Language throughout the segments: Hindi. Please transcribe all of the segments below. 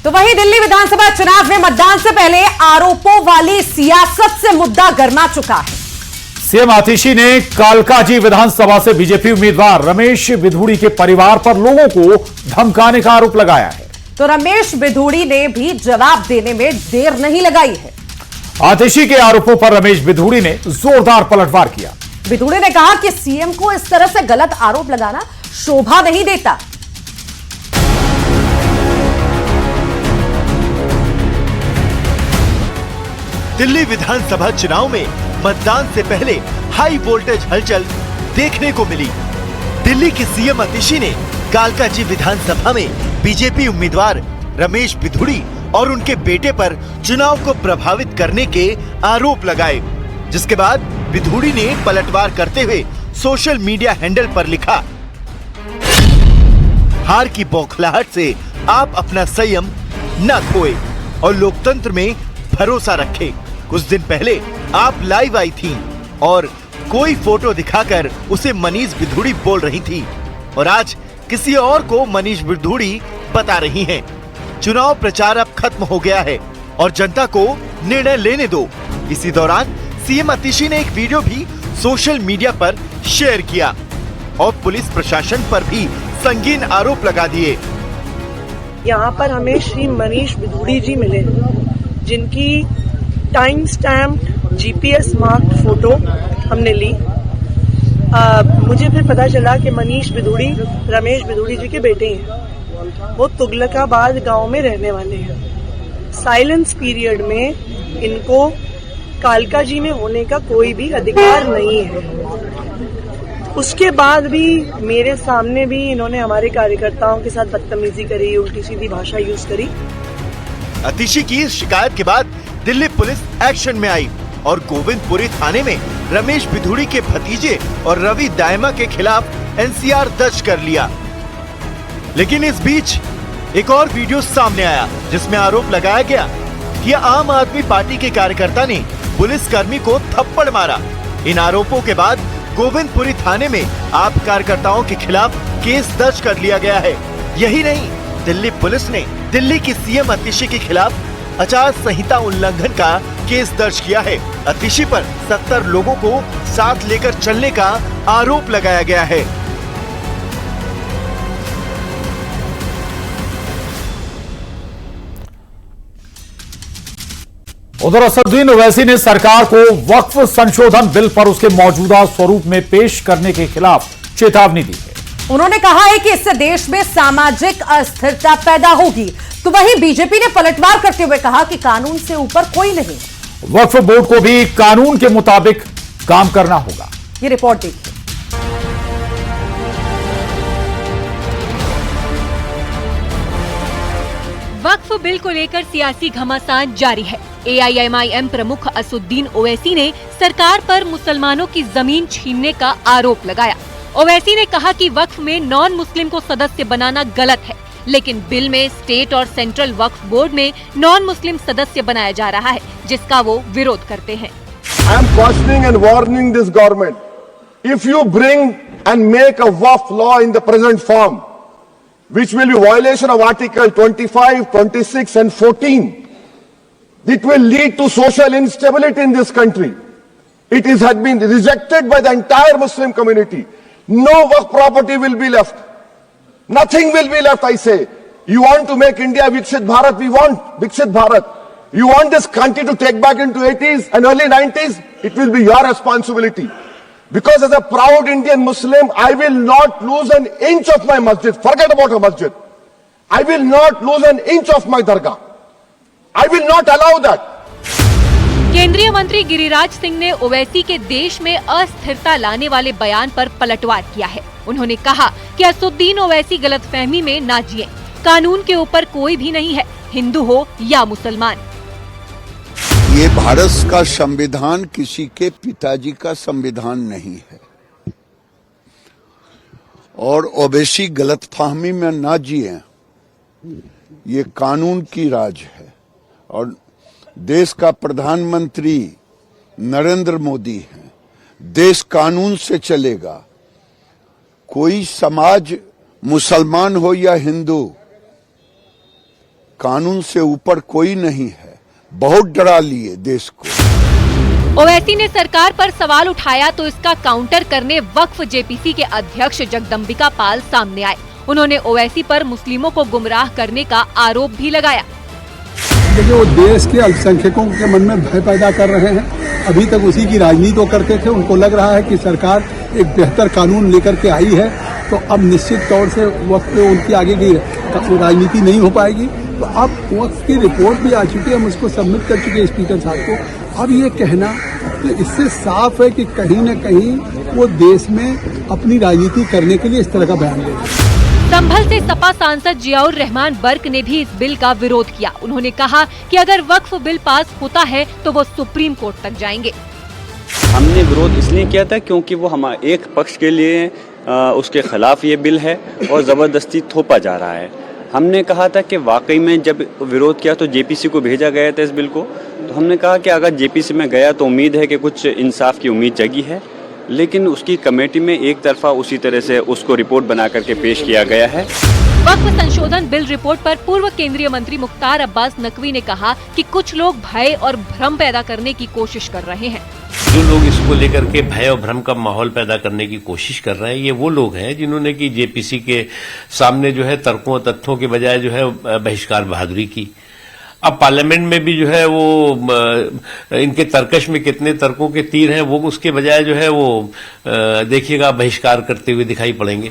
तो वहीं दिल्ली विधानसभा चुनाव में मतदान से पहले आरोपों वाली सियासत से मुद्दा गर्मा चुका है। सीएम आतिशी ने कालकाजी विधानसभा से बीजेपी उम्मीदवार रमेश बिधूड़ी के परिवार पर लोगों को धमकाने का आरोप लगाया है। तो रमेश बिधूड़ी ने भी जवाब देने में देर नहीं लगाई है। आतिशी के आरोपों पर रमेश बिधूड़ी ने जोरदार पलटवार किया। बिधूड़ी ने कहा कि सीएम को इस तरह से गलत आरोप लगाना शोभा नहीं देता। दिल्ली विधानसभा चुनाव में मतदान से पहले हाई वोल्टेज हलचल देखने को मिली। दिल्ली के सीएम आतिशी ने कालकाजी विधानसभा में बीजेपी उम्मीदवार रमेश बिधूड़ी और उनके बेटे पर चुनाव को प्रभावित करने के आरोप लगाए, जिसके बाद बिधूड़ी ने पलटवार करते हुए सोशल मीडिया हैंडल पर लिखा, हार की बौखलाहट से आप अपना संयम न खोए और लोकतंत्र में भरोसा रखें। कुछ दिन पहले आप लाइव आई थी और कोई फोटो दिखाकर उसे मनीष बिधूड़ी बोल रही थी और आज किसी और को मनीष बिधूड़ी बता रही हैं। चुनाव प्रचार अब खत्म हो गया है और जनता को निर्णय लेने दो। इसी दौरान सीएम आतिशी ने एक वीडियो भी सोशल मीडिया पर शेयर किया और पुलिस प्रशासन पर भी संगीन आरोप लगा दिए। यहाँ पर हमें श्री मनीष बिधूड़ी जी मिले, जिनकी time stamp GPS marked photo हमने ली। मुझे फिर पता चला कि मनीष बिधूड़ी रमेश बिधूड़ी जी के बेटे हैं। वो तुगलकाबाद गांव में रहने वाले हैं। साइलेंस पीरियड में इनको कालकाजी में होने का कोई भी अधिकार नहीं है। उसके बाद भी मेरे सामने भी इन्होंने हमारे कार्यकर्ताओं के साथ बदतमीजी करी, उल्टी सीधी भाषा यूज करी। आतिशी की इस शिकायत के बाद दिल्ली पुलिस एक्शन में आई और गोविंदपुरी थाने में रमेश बिधूड़ी के भतीजे और रवि दायमा के खिलाफ एनसीआर दर्ज कर लिया। लेकिन इस बीच एक और वीडियो सामने आया जिसमें आरोप लगाया गया कि आम आदमी पार्टी के कार्यकर्ता ने पुलिसकर्मी को थप्पड़ मारा। इन आरोपों के बाद गोविंदपुरी थाने में आप कार्यकर्ताओं के खिलाफ केस दर्ज कर लिया गया है। यही नहीं, दिल्ली पुलिस ने दिल्ली की सीएम आतिशी के खिलाफ आचार संहिता उल्लंघन का केस दर्ज किया है। आतिशी पर 70 लोगों को साथ लेकर चलने का आरोप लगाया गया है। उधर असदुद्दीन ओवैसी ने सरकार को वक्फ संशोधन बिल पर उसके मौजूदा स्वरूप में पेश करने के खिलाफ चेतावनी दी है। उन्होंने कहा है कि इससे देश में सामाजिक अस्थिरता पैदा होगी। तो वहीं बीजेपी ने पलटवार करते हुए कहा कि कानून से ऊपर कोई नहीं। वक्फ बोर्ड को भी कानून के मुताबिक काम करना होगा। ये रिपोर्ट देखिए। वक्फ बिल को लेकर सियासी घमासान जारी है। एआईएमआईएम प्रमुख असदुद्दीन ओवैसी ने सरकार पर मुसलमानों की जमीन छीनने का आरोप लगाया। ओवैसी ने कहा कि वक्फ में नॉन मुस्लिम को सदस्य बनाना गलत है, लेकिन बिल में स्टेट और सेंट्रल वक्फ बोर्ड में नॉन मुस्लिम सदस्य बनाया जा रहा है, जिसका वो विरोध करते हैं। I am cautioning and warning this government. If you bring and make a waqf law in the present form, which will be violation of Article 25, 26 and 14, it will lead to social instability in this country. It had been rejected by the entire Muslim community. No waqf property will be left. Nothing will be left, I say. You want to make India Viksit Bharat? We want Viksit Bharat. You want this country to take back into 80s and early 90s? It will be your responsibility. Because as a proud Indian Muslim, I will not lose an inch of my masjid. Forget about a masjid. I will not lose an inch of my dargah. I will not allow that. केंद्रीय मंत्री गिरिराज सिंह ने ओवैसी के देश में अस्थिरता लाने वाले बयान पर पलटवार किया है। उन्होंने कहा कि असदुद्दीन ओवैसी गलतफहमी में ना जिए। कानून के ऊपर कोई भी नहीं है, हिंदू हो या मुसलमान। ये भारत का संविधान किसी के पिताजी का संविधान नहीं है और ओवैसी गलतफहमी में ना जिए। ये कानून की राज है और देश का प्रधानमंत्री नरेंद्र मोदी है। देश कानून से चलेगा। कोई समाज मुसलमान हो या हिंदू, कानून से ऊपर कोई नहीं है, बहुत डरा लिए देश को। ओवैसी ने सरकार पर सवाल उठाया तो इसका काउंटर करने वक्फ जेपीसी के अध्यक्ष जगदम्बिका पाल सामने आए। उन्होंने ओवैसी पर मुस्लिमों को गुमराह करने का आरोप भी लगाया। देखिए, वो देश के अल्पसंख्यकों के मन में भय पैदा कर रहे हैं। अभी तक उसी की राजनीति वो करते थे। उनको लग रहा है कि सरकार एक बेहतर कानून लेकर के आई है, तो अब निश्चित तौर से वक्त पे उनकी आगे की राजनीति नहीं हो पाएगी। तो अब वक्त की रिपोर्ट भी आ चुकी है, हम उसको सबमिट कर चुके हैं स्पीकर साहब को। अब ये कहना तो इससे साफ है कि कहीं न कहीं वो देश में अपनी राजनीति करने के लिए इस तरह का बयान दे रहे हैं। संभल से सपा सांसद जियाउर रहमान बर्क ने भी इस बिल का विरोध किया। उन्होंने कहा कि अगर वक्फ बिल पास होता है तो वो सुप्रीम कोर्ट तक जाएंगे। हमने विरोध इसलिए किया था क्योंकि वो हमारे एक पक्ष के लिए उसके खिलाफ ये बिल है और जबरदस्ती थोपा जा रहा है। हमने कहा था कि वाकई में जब विरोध किया तो जेपीसी को भेजा गया था इस बिल को, तो हमने कहा कि अगर जेपीसी में गया तो उम्मीद है कि कुछ इंसाफ की उम्मीद जगी है, लेकिन उसकी कमेटी में एक तरफा उसी तरह से उसको रिपोर्ट बना करके पेश किया गया है। वक्फ संशोधन बिल रिपोर्ट पर पूर्व केंद्रीय मंत्री मुख्तार अब्बास नकवी ने कहा कि कुछ लोग भय और भ्रम पैदा करने की कोशिश कर रहे हैं। जो लोग इसको लेकर के भय और भ्रम का माहौल पैदा करने की कोशिश कर रहे हैं, ये वो लोग हैं जिन्होंने कि जेपीसी के सामने जो है तर्कों और तथ्यों के बजाय जो है बहिष्कार बहादुरी की। अब पार्लियामेंट में भी जो है वो इनके तर्कश में कितने तर्कों के तीर हैं, वो उसके बजाय जो है वो देखिएगा बहिष्कार करते हुए दिखाई पड़ेंगे।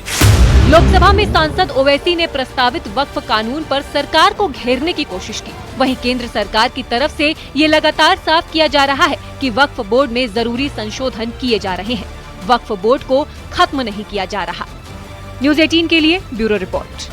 लोकसभा में सांसद ओवैसी ने प्रस्तावित वक्फ कानून पर सरकार को घेरने की कोशिश की। वहीं केंद्र सरकार की तरफ से ये लगातार साफ किया जा रहा है कि वक्फ बोर्ड में जरूरी संशोधन किए जा रहे हैं। वक्फ बोर्ड को खत्म नहीं किया जा रहा। न्यूज़ 18 के लिए ब्यूरो रिपोर्ट।